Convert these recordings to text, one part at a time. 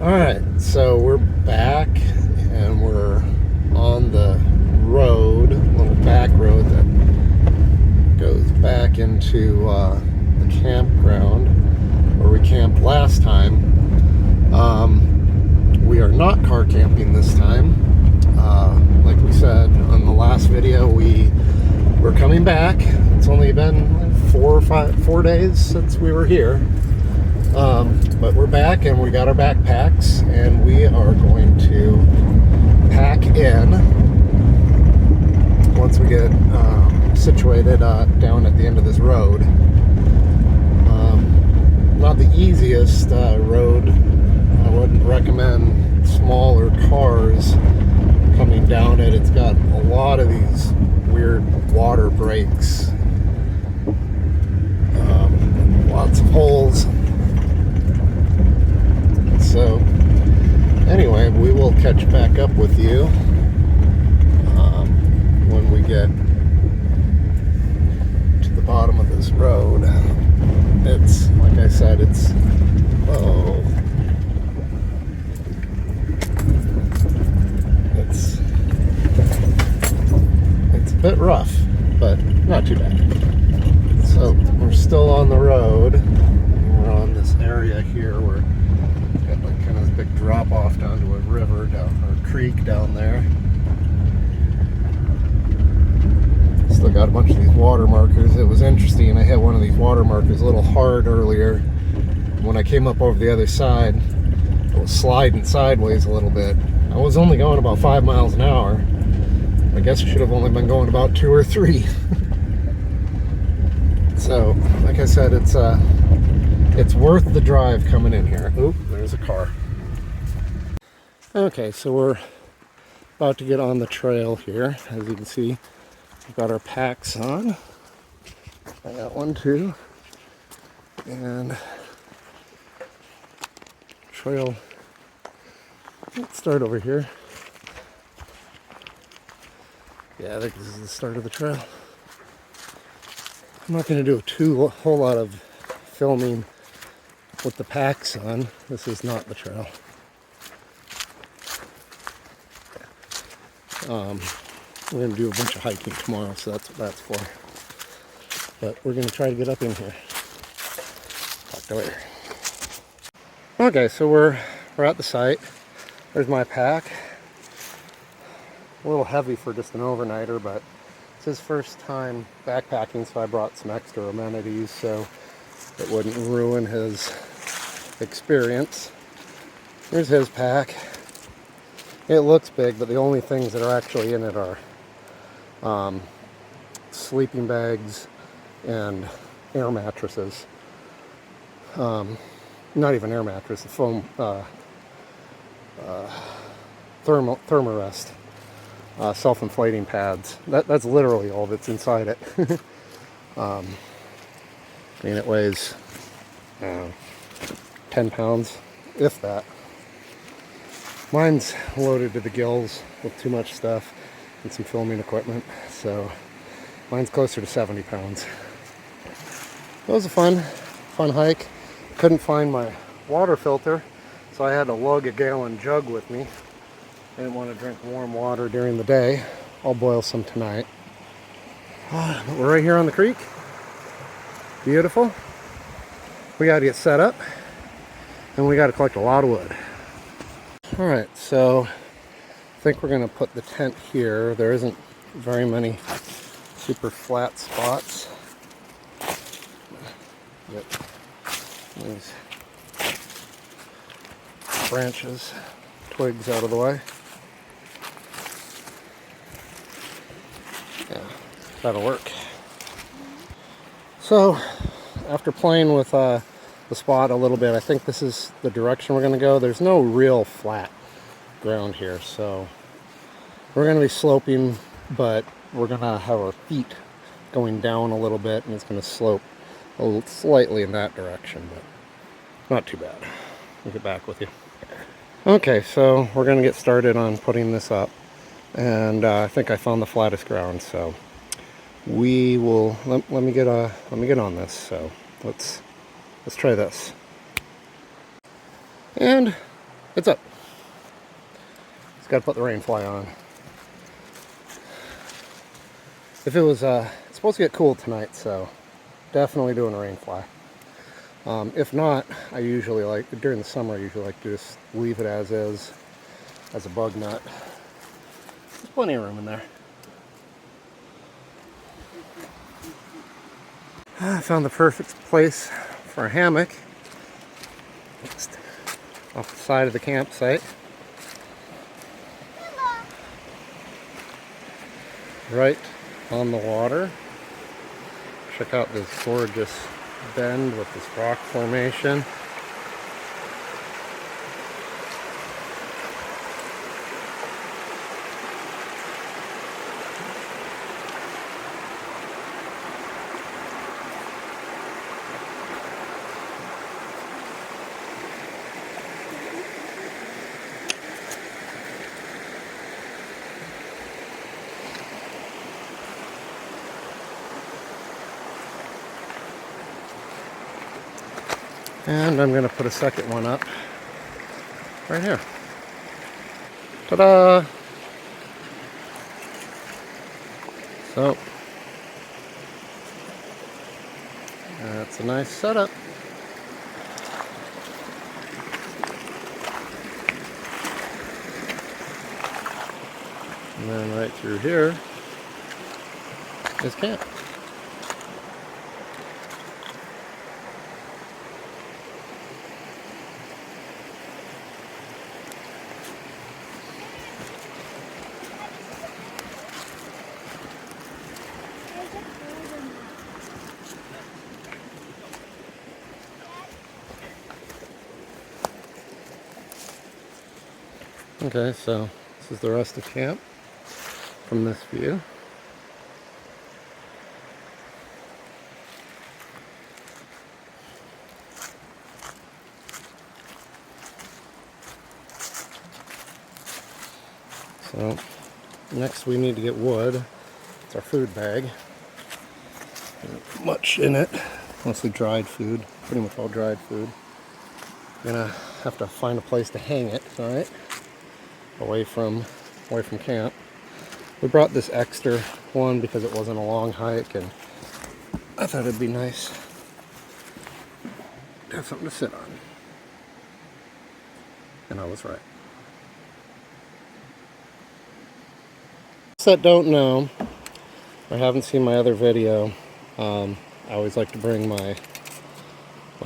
Alright, so we're back and we're on the road, a little back road that goes back into the campground where we camped last time. We are not car camping this time. Like we said on the last video, we're coming back. It's only been 4 days since we were here. But we're back and we got our backpacks and we are going to pack in once we get situated down at the end of this road. Not the easiest road. I wouldn't recommend smaller cars coming down it. It's got a lot of these weird water breaks, lots of holes. So anyway, we will catch back up with you when we get to the bottom of this road. It's, like I said, it's it's a bit rough, but not too bad. So we're still on the road. We're on this area here where got like kind of this big drop off down to a river down or a creek down there. Still got a bunch of these water markers. It was interesting. I hit one of these water markers a little hard earlier. When I came up over the other side, it was sliding sideways a little bit. I was only going about 5 miles an hour. I guess I should have only been going about 2 or 3. So, like I said, it's worth the drive coming in here. Oop, there's a car. Okay, so we're about to get on the trail here. As you can see, we've got our packs on. I got one too. And trail, let's start over here. Yeah, I think this is the start of the trail. I'm not going to do a whole lot of filming with the packs on. This is not the trail. We're going to do a bunch of hiking tomorrow, so that's what that's for. But we're going to try to get up in here. Talk to you later. Okay, so we're at the site. There's my pack. A little heavy for just an overnighter, but it's his first time backpacking, so I brought some extra amenities so it wouldn't ruin his experience. Here's his pack. It looks big, but the only things that are actually in it are sleeping bags and air mattresses. Not even air mattress, the foam Thermarest. Self-inflating pads. That's literally all that's inside it. I mean, it weighs 10 pounds, if that. Mine's loaded to the gills with too much stuff and some filming equipment, so mine's closer to 70 pounds. It was a fun hike. Couldn't find my water filter, so I had to lug a gallon jug with me. I didn't want to drink warm water during the day. I'll boil some tonight. But we're right here on the creek. Beautiful. We got to get set up and we got to collect a lot of wood. Alright, so I think we're going to put the tent here. There isn't very many super flat spots. Get these branches, twigs out of the way. Yeah, that'll work. So, after playing with the spot a little bit, I think this is the direction we're going to go. There's no real flat ground here, so we're going to be sloping, but we're going to have our feet going down a little bit, and it's going to slope a little slightly in that direction, but not too bad. I'll get back with you. Okay, so we're going to get started on putting this up. And I think I found the flattest ground, so we will let me get on this. So let's try this. And It's up. Just gotta put the rain fly on. If it was, it's supposed to get cool tonight, so definitely doing a rain fly. If not, I usually like, during the summer, I usually like to just leave it as is, as a bug nut. There's plenty of room in there. I found the perfect place for a hammock. Just off the side of the campsite. Right on the water. Check out this gorgeous bend with this rock formation. And I'm going to put a second one up right here. Ta-da! So, that's a nice setup. And then right through here is camp. Okay, so this is the rest of camp from this view. So next we need to get wood. It's our food bag. Not much in it, mostly dried food, pretty much all dried food. Gonna have to find a place to hang it, alright? Away from camp. We brought this extra one because it wasn't a long hike, and I thought it'd be nice to have something to sit on. And I was right. Those that don't know, or haven't seen my other video, I always like to bring my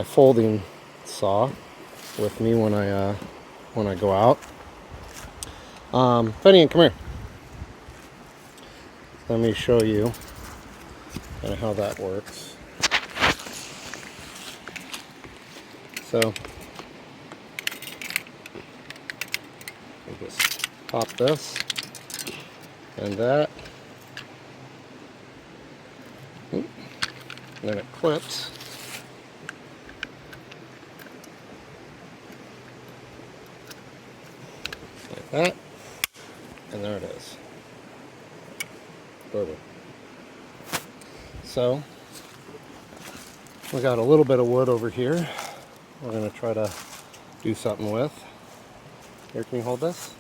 folding saw with me when I go out. Fenny, come here. Let me show you kind of how that works. So we'll just pop this and that. And then it clips. Like that. And there it is. Boom. So, we got a little bit of wood over here. We're going to try to do something with. Here, can you hold this?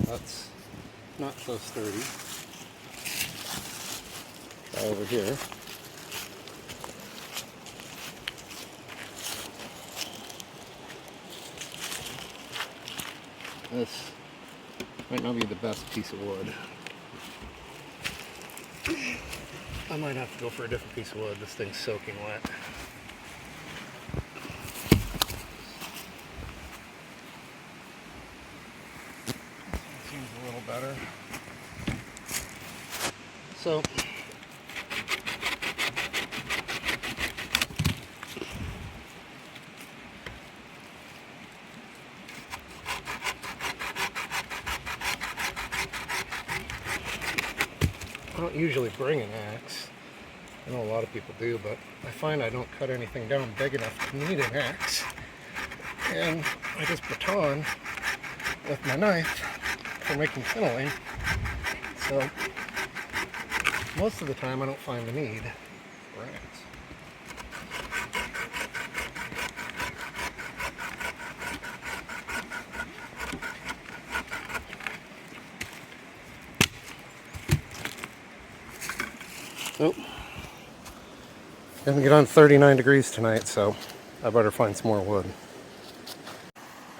That's not so sturdy. Try over here. This might not be the best piece of wood. I might have to go for a different piece of wood. This thing's soaking wet. Seems a little better. So, I don't usually bring an axe. I know a lot of people do, but I find I don't cut anything down big enough to need an axe. and I just baton with my knife for making kindling. So most of the time I don't find the need for rats. Nope. Gonna get on 39 degrees tonight, so I better find some more wood.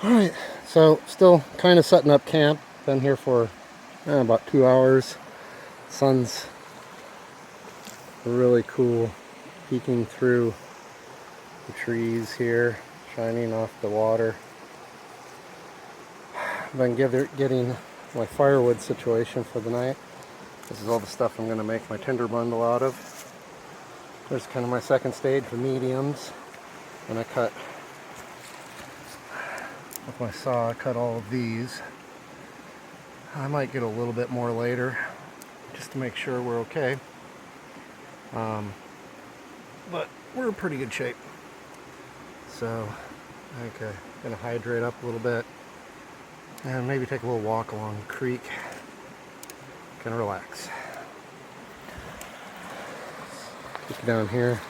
Alright, so still kind of setting up camp. Been here for about 2 hours. Sun's really cool, peeking through the trees here, shining off the water. I've been getting my firewood situation for the night. This is all the stuff I'm going to make my tinder bundle out of. There's kind of my second stage for mediums. And I cut, with my saw, I cut all of these. I might get a little bit more later, just to make sure we're okay. But we're in pretty good shape. So, okay, gonna hydrate up a little bit. And maybe take a little walk along the creek. Kind of relax. Look down here.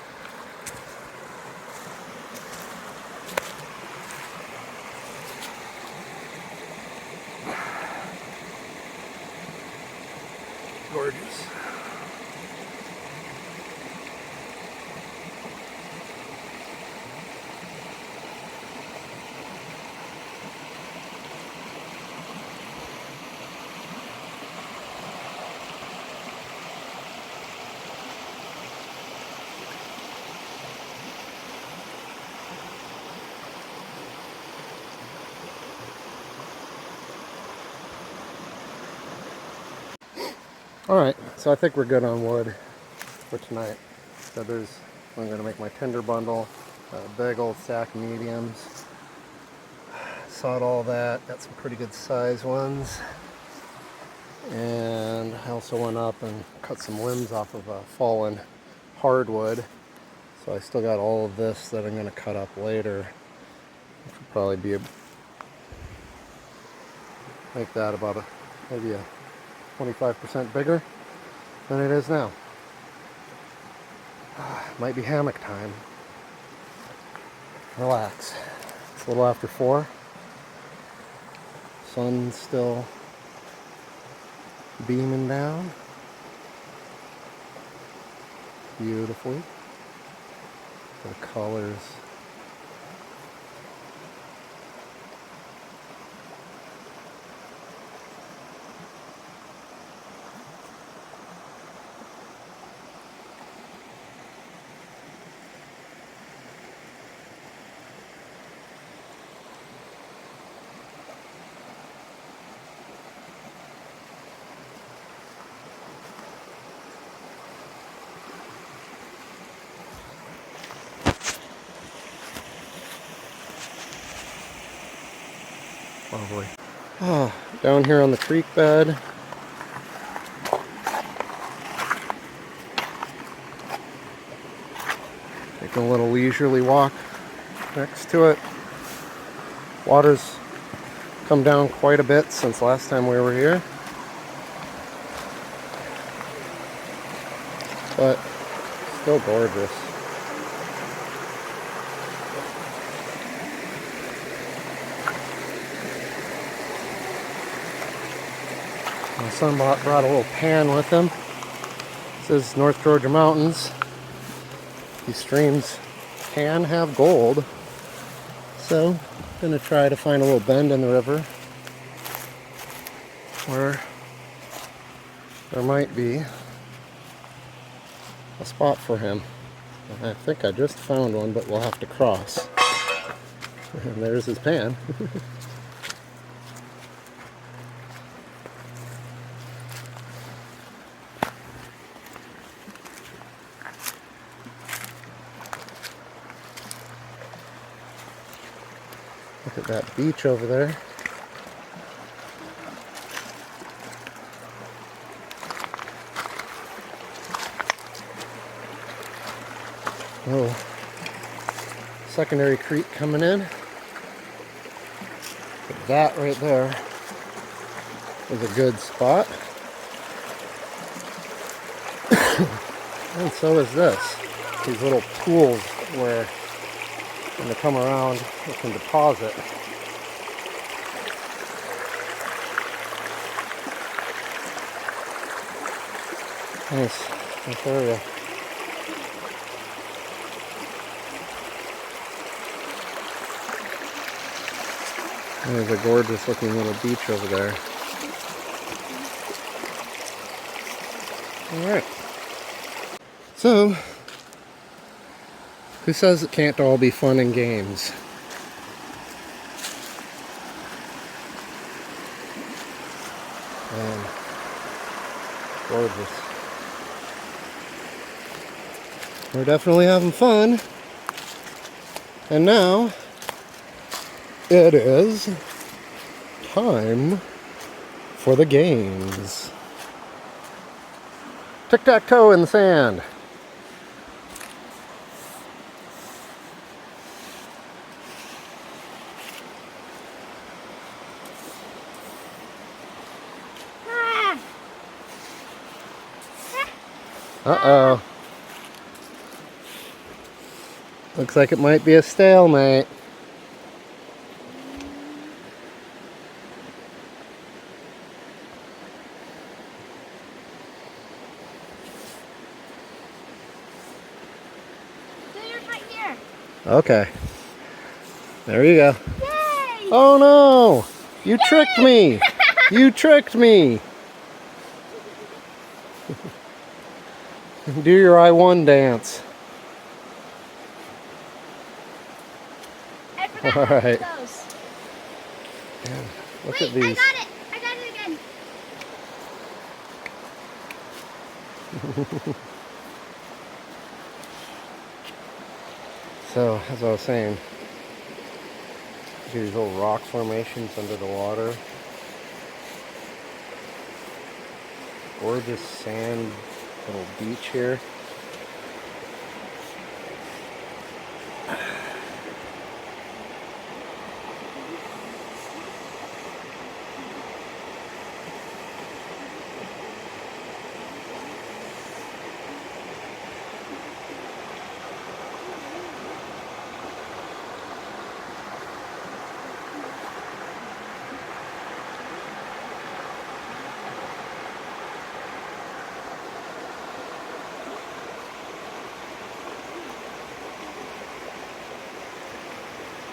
Gorgeous. Alright, so I think we're good on wood for tonight. So I'm going to make my tinder bundle, a big old stack of mediums. Sawed all that, got some pretty good size ones. And I also went up and cut some limbs off of a fallen hardwood. So I still got all of this that I'm going to cut up later. Which will probably be make that about maybe a 25% bigger than it is now. Might be hammock time. Relax. It's a little after 4. Sun's still beaming down beautifully. The colors. Lovely. Down here on the creek bed. Taking a little leisurely walk next to it. Water's come down quite a bit since last time we were here. But still gorgeous. My son brought a little pan with him. This is North Georgia Mountains. These streams can have gold. So I'm going to try to find a little bend in the river where there might be a spot for him. I think I just found one, but we'll have to cross. And there's his pan. Look at that beach over there. Oh, secondary creek coming in. That right there is a good spot. And so is this. These little pools where when they come around, they can deposit. Nice area. There's a gorgeous looking little beach over there. Alright. So, who says it can't all be fun and games? Gorgeous. We're definitely having fun. And now, it is time for the games. Tic-tac-toe in the sand. Uh-oh. Looks like it might be a stalemate. Right here. Okay. There you go. Yay! Oh no! You tricked me! You tricked me! Do your I won dance. I forgot All right. those. Man, look Wait, at these. I got it. I got it again. So, as I was saying, these little rock formations under the water. Gorgeous sand little beach here.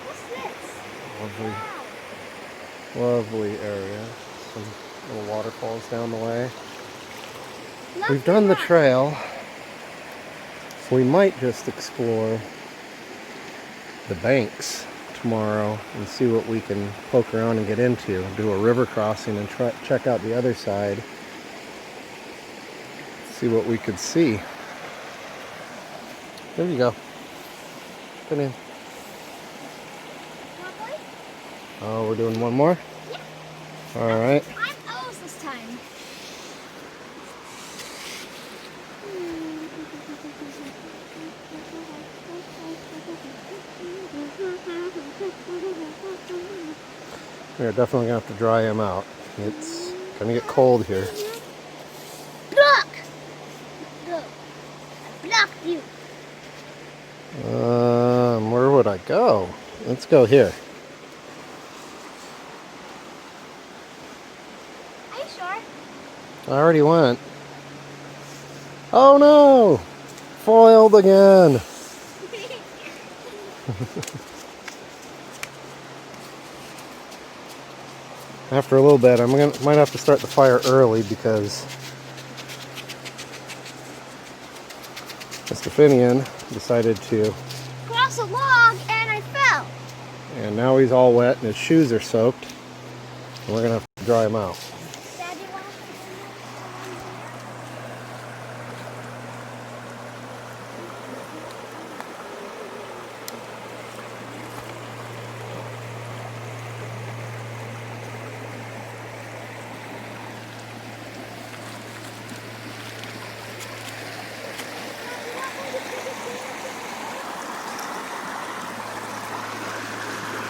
What's this? Lovely, Wow. lovely area. Some little waterfalls down the way. Lovely We've done the rock. trail. We might just explore the banks tomorrow and see what we can poke around and get into. Do a river crossing and check out the other side. See what we could see. There you go. Come in. Lovely? Oh, we're doing one more? Yeah. All right. I'm O's this time. We're definitely gonna have to dry him out. It's gonna get cold here. Block! Go. I blocked you. Where would I go? Let's go here. Are you sure? I already went. Oh no! Foiled again. After a little bit, might have to start the fire early because Mr. Finian decided to, Cross a log and I fell. and now he's all wet and his shoes are soaked, and we're gonna have to dry him out. Daddy wants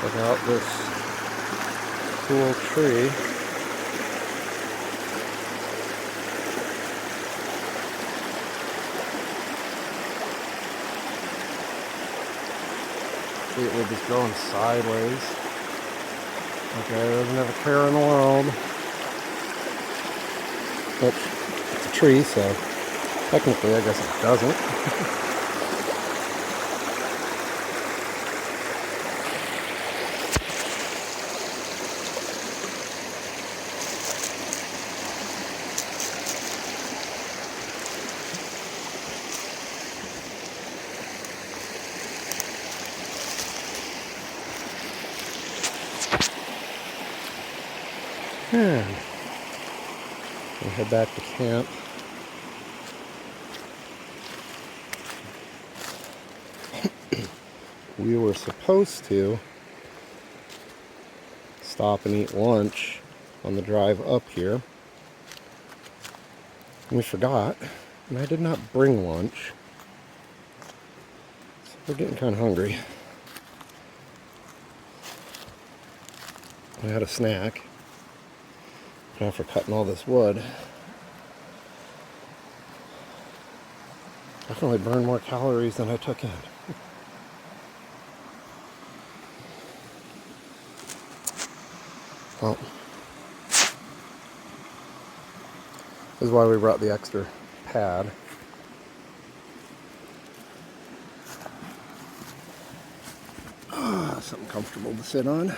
Check out this cool tree. See, it will just growing sideways. Okay, doesn't have a care in the world. But it's a tree, so technically I guess it doesn't. And we'll head back to camp. We were supposed to stop and eat lunch on the drive up here. And we forgot, and I did not bring lunch. So we're getting kind of hungry. I had a snack after cutting all this wood. Definitely burned more calories than I took in. Well, this is why we brought the extra pad. Something comfortable to sit on.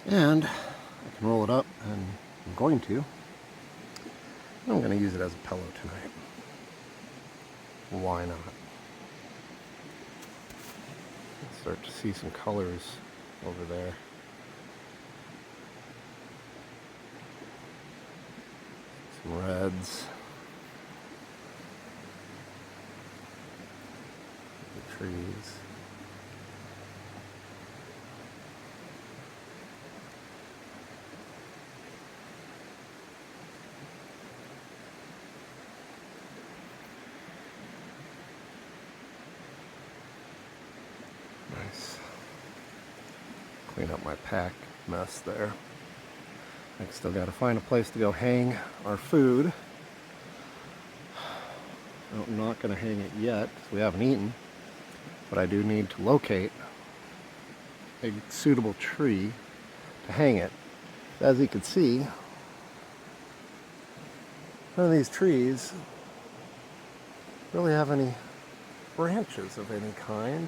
And I can roll it up, and I'm going to. I'm going to use it as a pillow tonight. Why not? Start to see some colors over there. Some reds. The trees. Nice. Clean up my pack mess there. I still got to find a place to go hang our food. I'm not going to hang it yet because we haven't eaten, but I do need to locate a suitable tree to hang it. As you can see, none of these trees really have any branches of any kind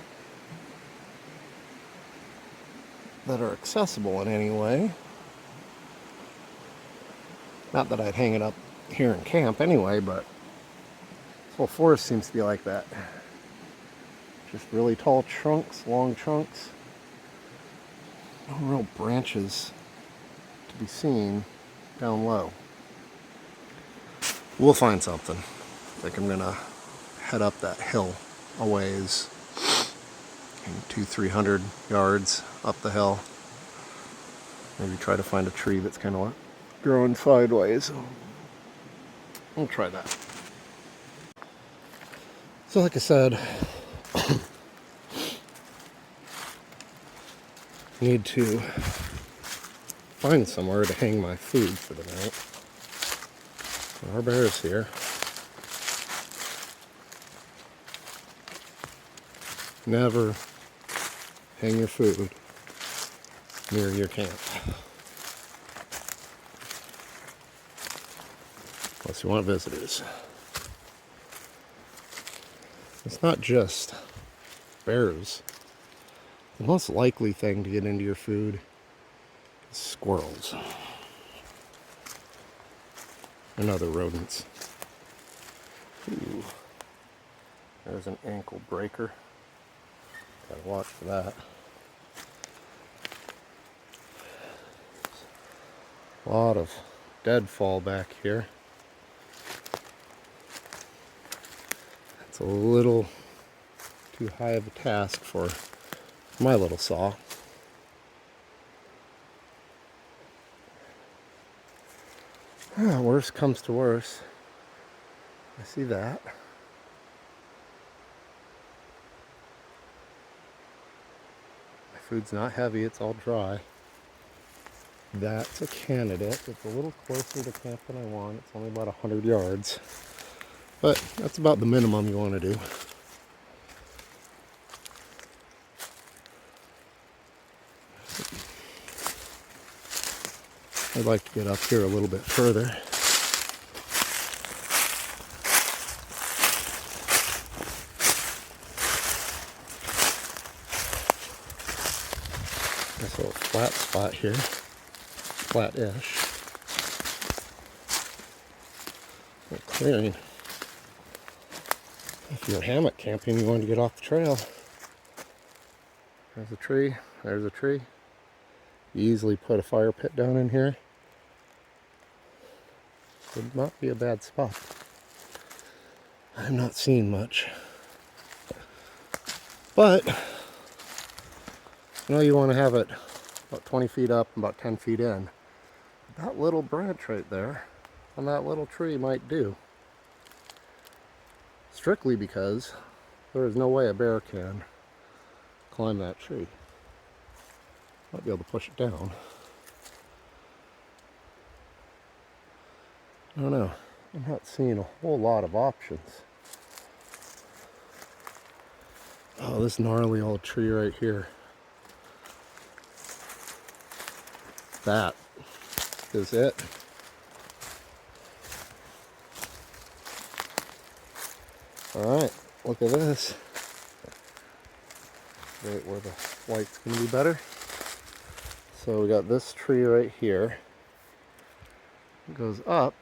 that are accessible in any way. Not that I'd hang it up here in camp anyway, but this whole forest seems to be like that. Just really tall trunks, long trunks. No real branches to be seen down low. We'll find something. I think I'm gonna head up that hill a ways, 200-300 yards up the hill. Maybe try to find a tree that's kind of growing sideways. We'll try that. So like I said, need to find somewhere to hang my food for the night. Our bear's here. Never hang your food near your camp. Unless you want visitors. It's not just bears. The most likely thing to get into your food is squirrels and other rodents. Ooh, there's an ankle breaker. Gotta watch for that. A lot of deadfall back here. It's a little too high of a task for my little saw. Worst comes to worst. I see that. I food's not heavy, it's all dry. That's a candidate. It's a little closer to camp than I want. It's only about 100 yards. But that's about the minimum you want to do. I'd like to get up here a little bit further. Nice little flat spot here. Flat-ish. Little clearing. If you're hammock camping, you want to get off the trail. There's a tree. There's a tree. You easily put a fire pit down in here. Would not be a bad spot. I'm not seeing much. But, you know, you want to have it about 20 feet up and about 10 feet in. That little branch right there on that little tree might do. Strictly because there is no way a bear can climb that tree. Might be able to push it down. I don't know. I'm not seeing a whole lot of options. Oh, this gnarly old tree right here. That is it. Alright, look at this. Right where the light's going to be better. So we got this tree right here. It goes up.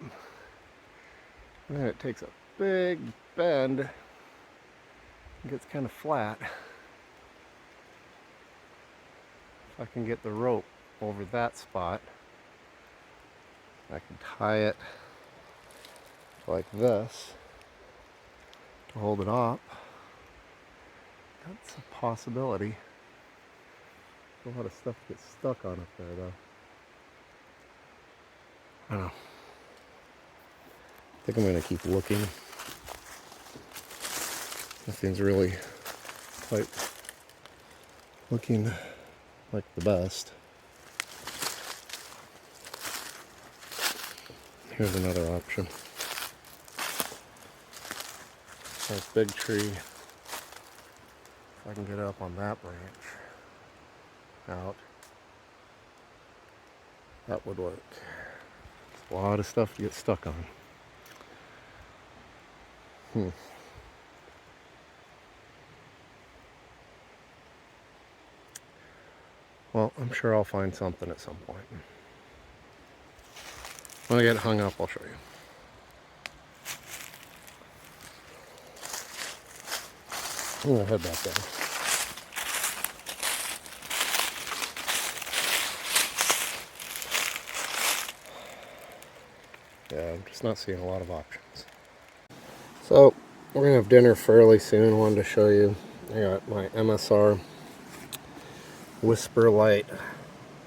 And then it takes a big bend. It gets kind of flat. If I can get the rope over that spot, I can tie it like this to hold it up. That's a possibility. A lot of stuff gets stuck on it there though. I don't know. I think I'm going to keep looking. Nothing's really quite looking like the best. Here's another option. Nice big tree. If I can get up on that branch out, that would work. It's a lot of stuff to get stuck on. Well, I'm sure I'll find something at some point. When I get hung up, I'll show you. I'm gonna head back down. Yeah, I'm just not seeing a lot of options. So, we're gonna have dinner fairly soon. I wanted to show you. I got my MSR Whisper Light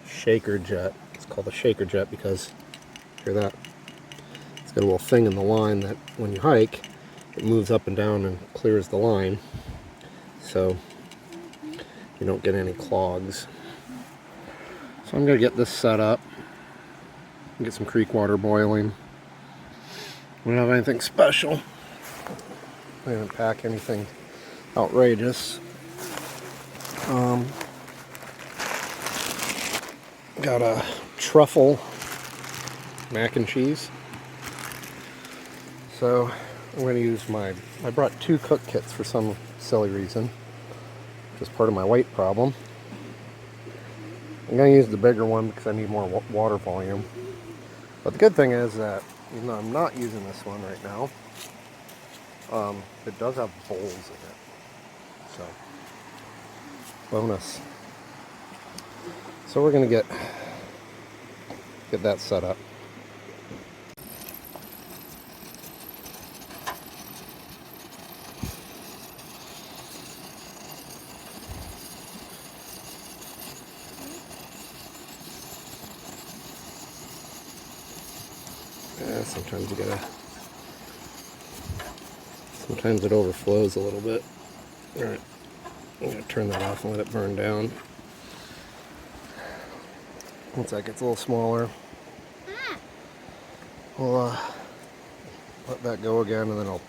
Shaker Jet. It's called a Shaker Jet because, hear that? It's got a little thing in the line that when you hike, it moves up and down and clears the line. So you don't get any clogs. So I'm going to get this set up, get some creek water boiling. We don't have anything special. I didn't pack anything outrageous. Got a truffle mac and cheese. So I'm going to use I brought 2 cook kits for some silly reason. Just part of my weight problem. I'm going to use the bigger one because I need more water volume. But the good thing is that even though I'm not using this one right now, it does have bowls in it. So, bonus. So we're going to get that set up. Sometimes it overflows a little bit. Alright, I'm going to turn that off and let it burn down. Once that gets a little smaller, Ah, we'll let that go again, and then I'll.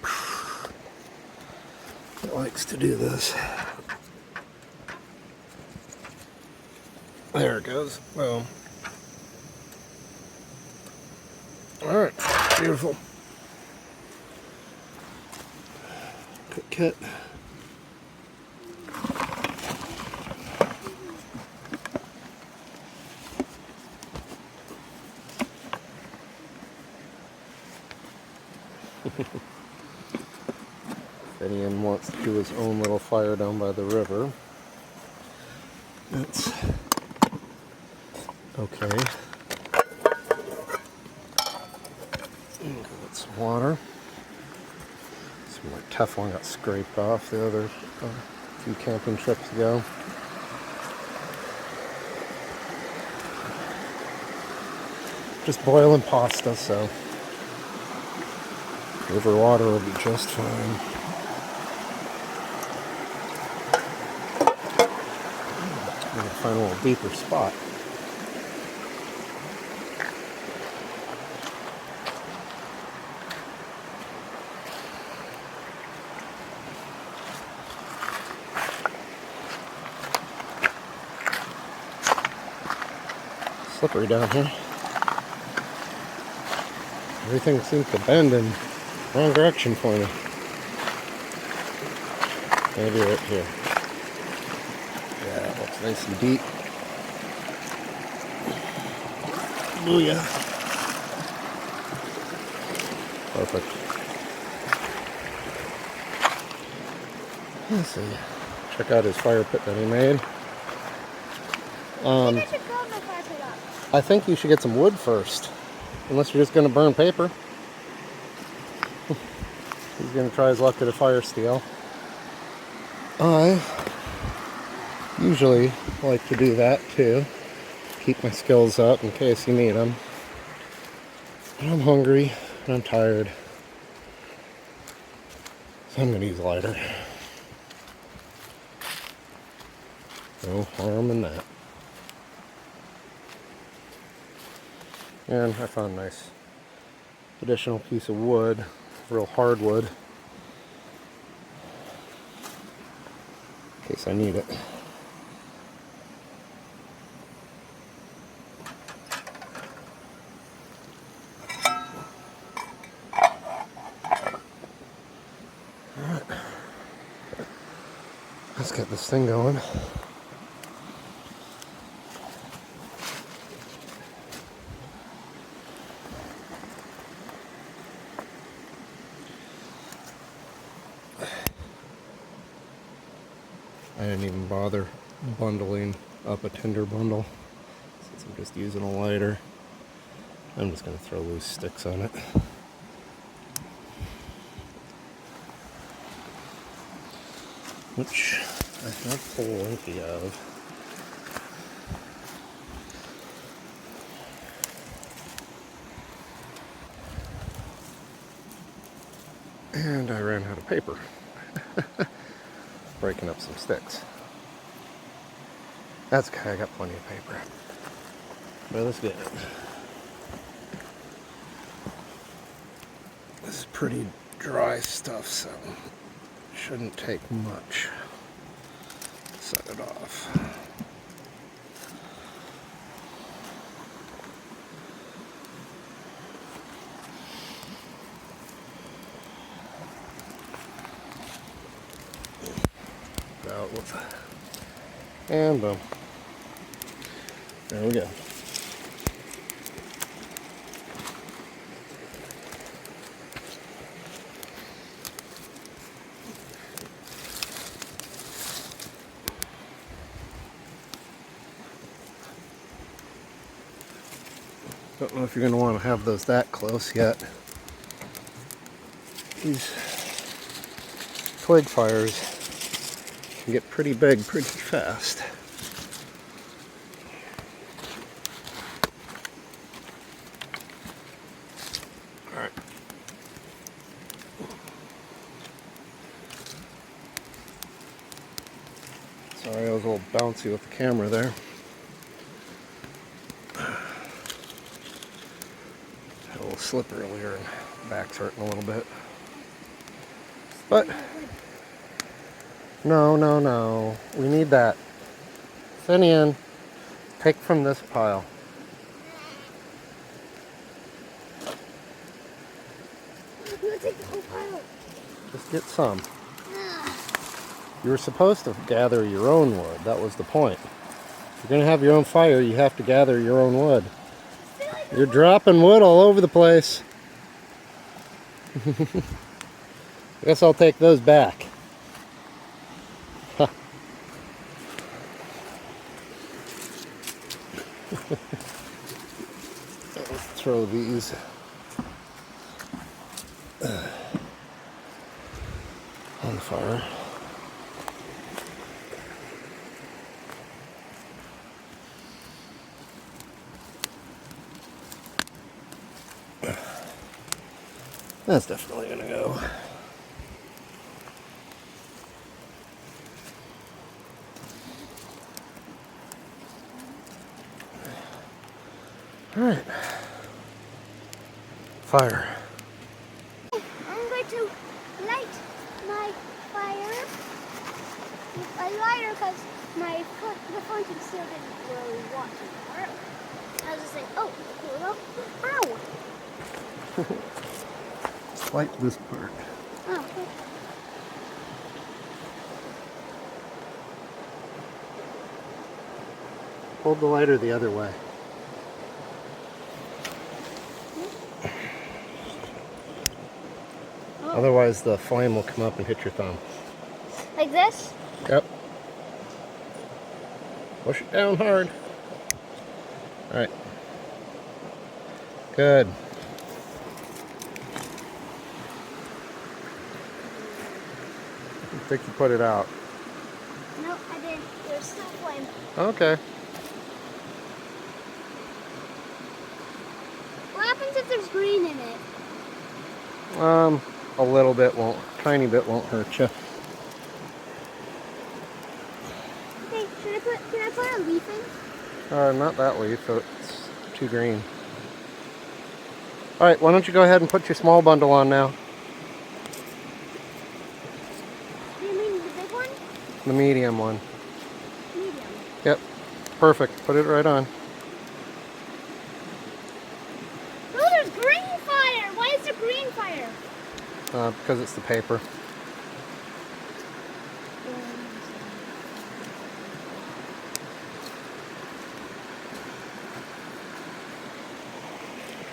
It likes to do this. There it goes. Boom. All right, beautiful. Quick kit. If anyone wants to do his own little fire down by the river, that's okay. Got some water. Some of my Teflon got scraped off the other few camping trips ago. Just boiling pasta, so river water will be just fine. I'm gonna find a little deeper spot. Slippery down here. Everything seems to bend in the wrong direction for me. Maybe right here. Yeah, it looks nice and deep. Booyah. Perfect. Let's see. Check out his fire pit that he made. I think I should build my fire pit up. I think you should get some wood first. Unless you're just going to burn paper. He's going to try his luck at a fire steel. I usually like to do that too. Keep my skills up in case you need them. But I'm hungry and I'm tired. So I'm going to use a lighter. No harm in that. And I found a nice additional piece of wood, real hardwood, in case I need it. Alright, let's get this thing going. I didn't even bother bundling up a tinder bundle since I'm just using a lighter. I'm just going to throw loose sticks on it. Which I have plenty of. And I ran out of paper. Breaking up some sticks. That's okay, I got plenty of paper. But let's get it. This is pretty dry stuff, so it shouldn't take much to set it off. And boom. There we go. Don't know if you're going to want to have those that close yet. These twig fires can get pretty big pretty fast. Alright. Sorry, I was a little bouncy with the camera there. slip earlier and back's hurting a little bit. But no. We need that. Finian, pick from this pile. I'm gonna take the whole pile. Just get some. You were supposed to gather your own wood. That was the point. If you're gonna have your own fire, you have to gather your own wood. You're dropping wood all over the place. I guess I'll take those back. Huh. Let's throw these on the fire. That's definitely gonna go. All right. Fire. I'm going to light my fire with a lighter because the fountain still didn't really want to work. I was just like, oh, ow. Just light this part. Oh, okay. Hold the lighter the other way. Otherwise the flame will come up and hit your thumb. Like this? Yep. Push it down hard. All right. Good. I think you put it out. No, I didn't. There's still flame. Okay. What happens if there's green in it? A little bit won't, tiny bit won't hurt you. Okay, can I put a leaf in? Not that leaf, so it's too green. All right, why don't you go ahead and put your small bundle on now? Do you mean the big one? The medium one. Medium. Yep, perfect. Put it right on. Oh, there's green fire! Why is there green fire? Because it's the paper.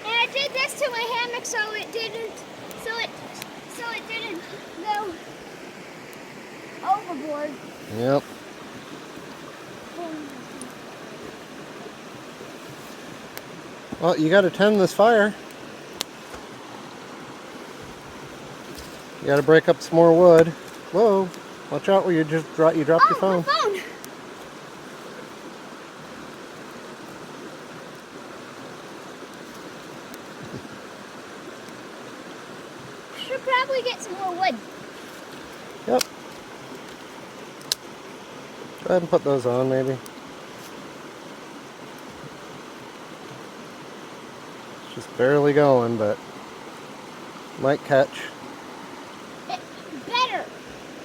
And I did this to my hammock so it didn't go overboard. Yep. Well, you got to tend this fire. You got to break up some more wood. Whoa! Watch out where you dropped your phone. My phone! Should probably get some more wood. Yep. Go ahead and put those on, maybe. It's just barely going, but might catch. It better.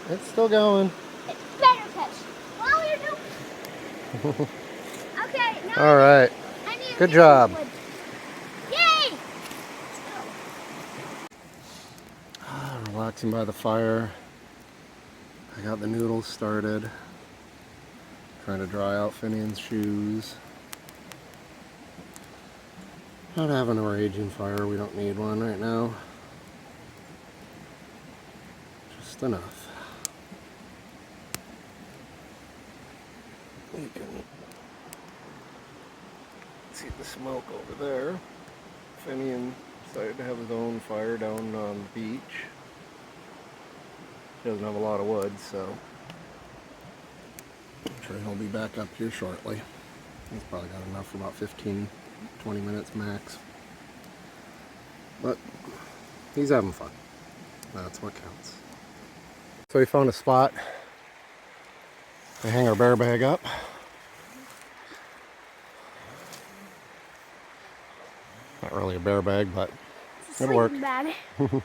It's still going. It better catch. While you're doing. Okay. Now All right. I need Good job. wood. Yay! Relaxing by the fire. I got the noodles started. Trying to dry out Finian's shoes. Not having a raging fire. We don't need one right now. Just enough. You can see the smoke over there. Finian decided to have his own fire down on the beach. He doesn't have a lot of wood, so I'm sure he'll be back up here shortly. He's probably got enough for about 15, 20 minutes max. But he's having fun. That's what counts. So we found a spot to hang our bear bag up. Not really a bear bag, but It'll work. Sleeping bag. It'll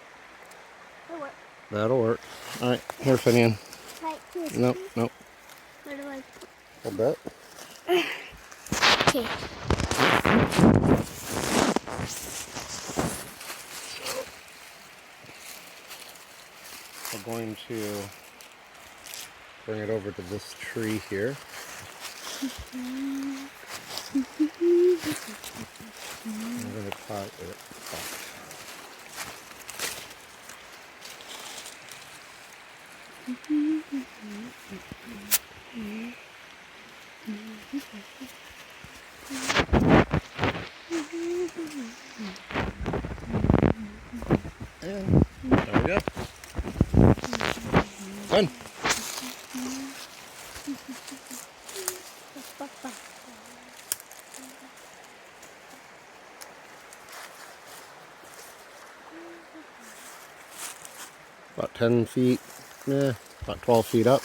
work. That'll work. All right, here, Finian. Right, here's Nope, nope. Where do I? A bit. Okay. We're going to bring it over to this tree here. I'm going to tie it up. And there we go. Done. About 10 feet, about 12 feet up.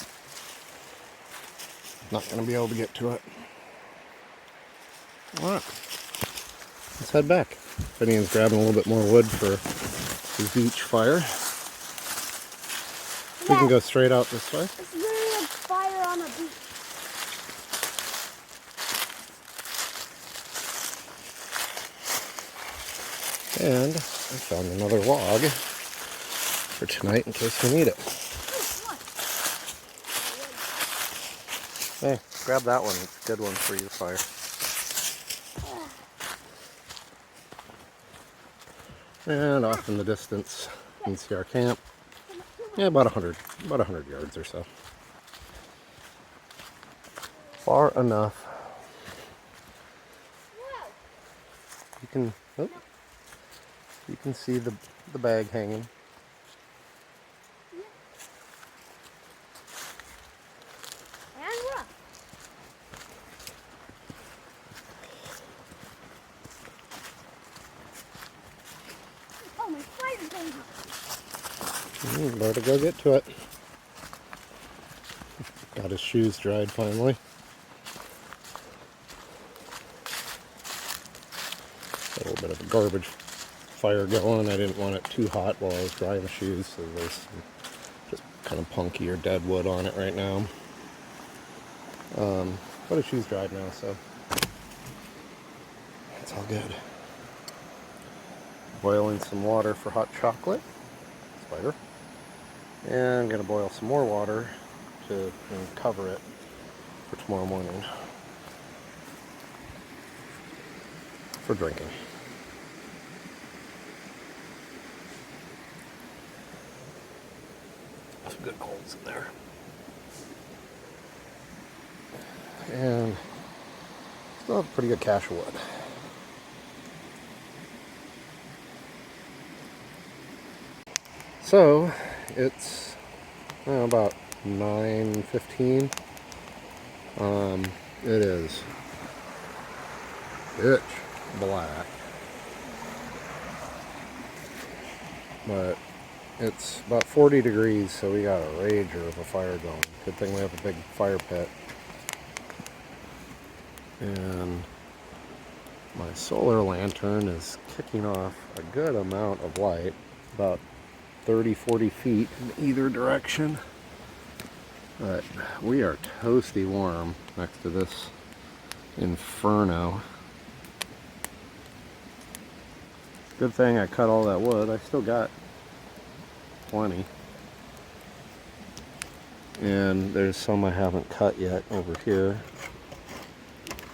Not going to be able to get to it. All right, let's head back. Finian's grabbing a little bit more wood for his beach fire. We can go straight out this way. It's literally a fire on a beach. And I found another log for tonight in case we need it. Hey, grab that one. It's a good one for your fire. And off in the distance, you can see our camp. Yeah, about 100 yards or so. Far enough. You can see the bag hanging. And rough. Oh, my fire's going off. Better go get to it. Got his shoes dried finally. A little bit of a garbage fire going. I didn't want it too hot while I was drying the shoes, so there's some just kind of punky or dead wood on it right now. But his shoes dried now, so it's all good. Boiling some water for hot chocolate. Spider. And I'm going to boil some more water to cover it for tomorrow morning for drinking. Some good coals in there. And still have a pretty good cache of wood. So it's about 9:15. It is pitch black, but it's about 40 degrees, so we got a rager of a fire going. Good thing we have a big fire pit. And my solar lantern is kicking off a good amount of light, about 30-40 feet in either direction. But we are toasty warm next to this inferno. Good thing I cut all that wood. I still got plenty. And there's some I haven't cut yet over here.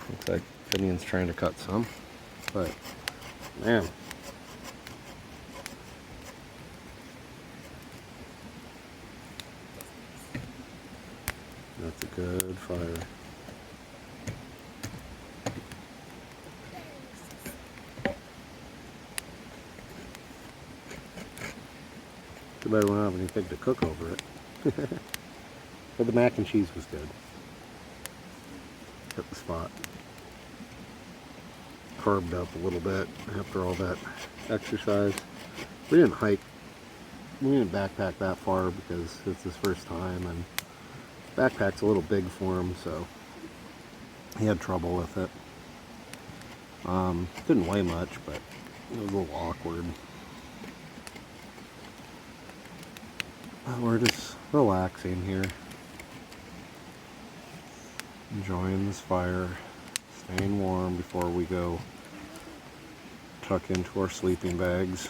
Looks like Finian's trying to cut some. But, man. That's a good fire. Too bad we don't have anything to cook over it. But the mac and cheese was good. Hit the spot. Carved up a little bit after all that exercise. We didn't hike. We didn't backpack that far because it's his first time, and backpack's a little big for him, so he had trouble with it. Didn't weigh much, but it was a little awkward. we're just relaxing here. Enjoying this fire. Staying warm before we go tuck into our sleeping bags.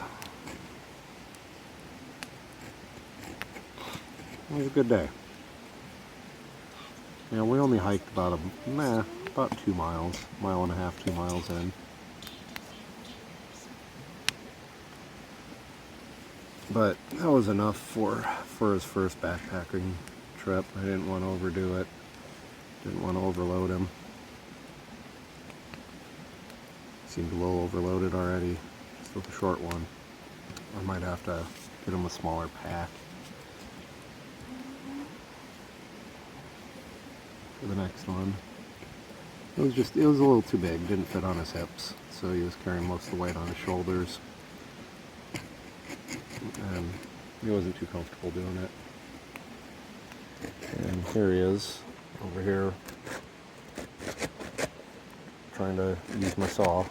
It was a good day. Yeah, we only hiked about 2 miles, mile and a half, 2 miles in. But that was enough for his first backpacking trip. I didn't want to overdo it. Didn't want to overload him. Seemed a little overloaded already. Just with a short one. I might have to get him a smaller pack for the next one. It was a little too big. Didn't fit on his hips. So he was carrying most of the weight on his shoulders. And he wasn't too comfortable doing it. And here he is, over here, trying to use my saw.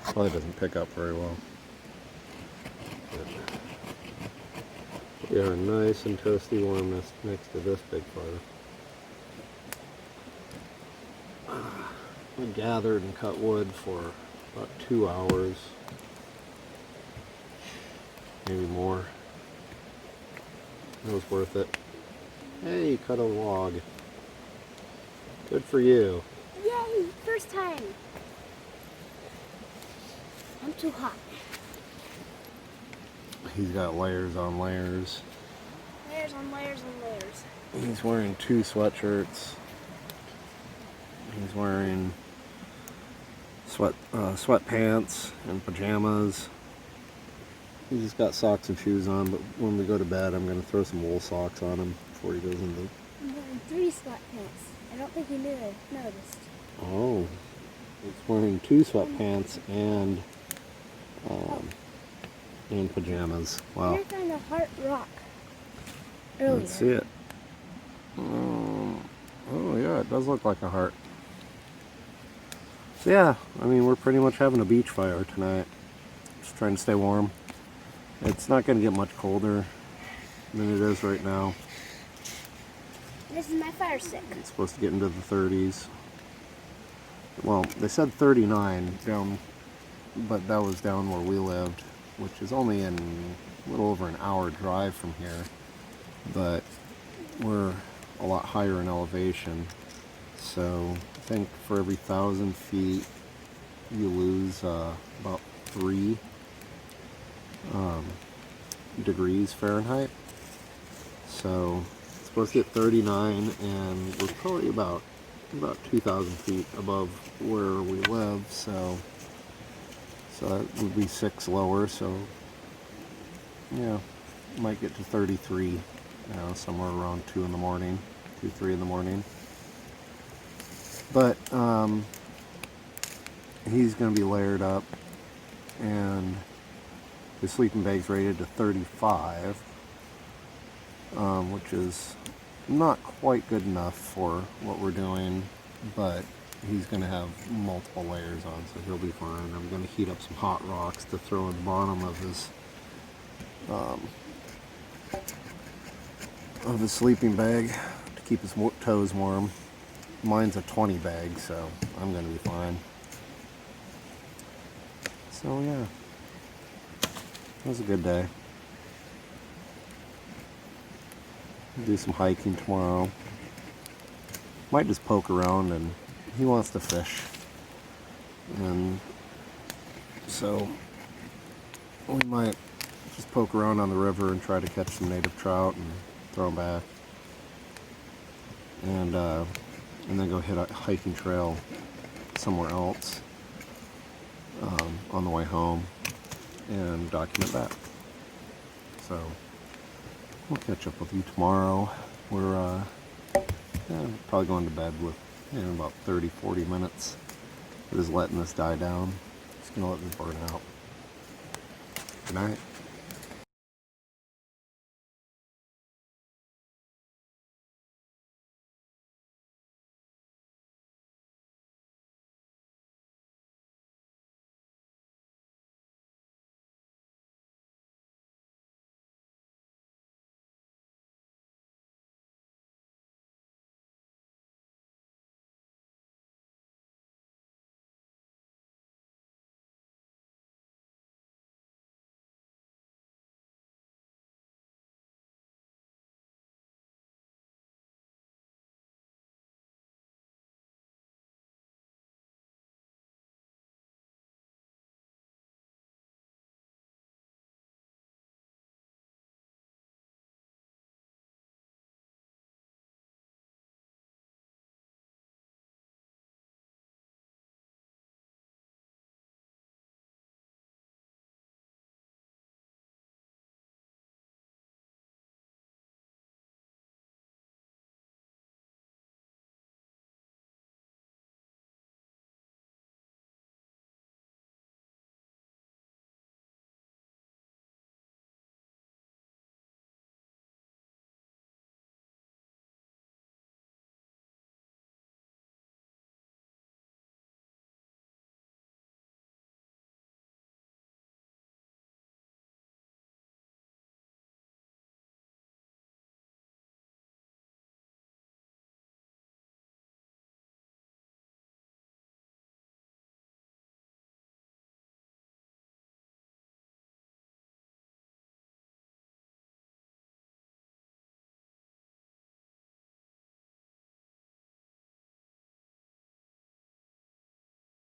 Probably doesn't pick up very well. But we are nice and toasty warm next to this big fire. I gathered and cut wood for about 2 hours, maybe more. It was worth it. Hey, you cut a log. Good for you. Yay! First time. I'm too hot. He's got layers on layers. Layers on layers on layers. He's wearing 2 sweatshirts. He's wearing sweatpants and pajamas. He's just got socks and shoes on, but when we go to bed, I'm going to throw some wool socks on him before he goes into... I'm wearing 3 sweatpants. I don't think you noticed. Oh, he's wearing 2 sweatpants and pajamas. Wow. I found a heart rock earlier. Let's see it. Oh yeah, it does look like a heart. So yeah, I mean, we're pretty much having a beach fire tonight. Just trying to stay warm. It's not going to get much colder than it is right now. This is my fire stick. It's supposed to get into the 30s. Well, they said 39 down, but that was down where we lived, which is only a little over an hour drive from here. But we're a lot higher in elevation, so I think for every 1,000 feet you lose about 3 degrees Fahrenheit. So it's supposed to get 39, and we're probably about 2,000 feet above where we live, so that would be 6 lower. So yeah, might get to 33, somewhere around 2 in the morning, 3 in the morning. But he's going to be layered up, and his sleeping bag's rated to 35, which is not quite good enough for what we're doing, but he's going to have multiple layers on, so he'll be fine. I'm going to heat up some hot rocks to throw in the bottom of his sleeping bag to keep his toes warm. Mine's a 20 bag, so I'm going to be fine. So yeah, it was a good day. Do some hiking tomorrow. Might just poke around, and he wants to fish, and so we might just poke around on the river and try to catch some native trout and throw them back, and then go hit a hiking trail somewhere else on the way home and document that. So we'll catch up with you tomorrow. We're probably going to bed in about 30-40 minutes. We're just letting this die down. Just gonna let this burn out. Good night.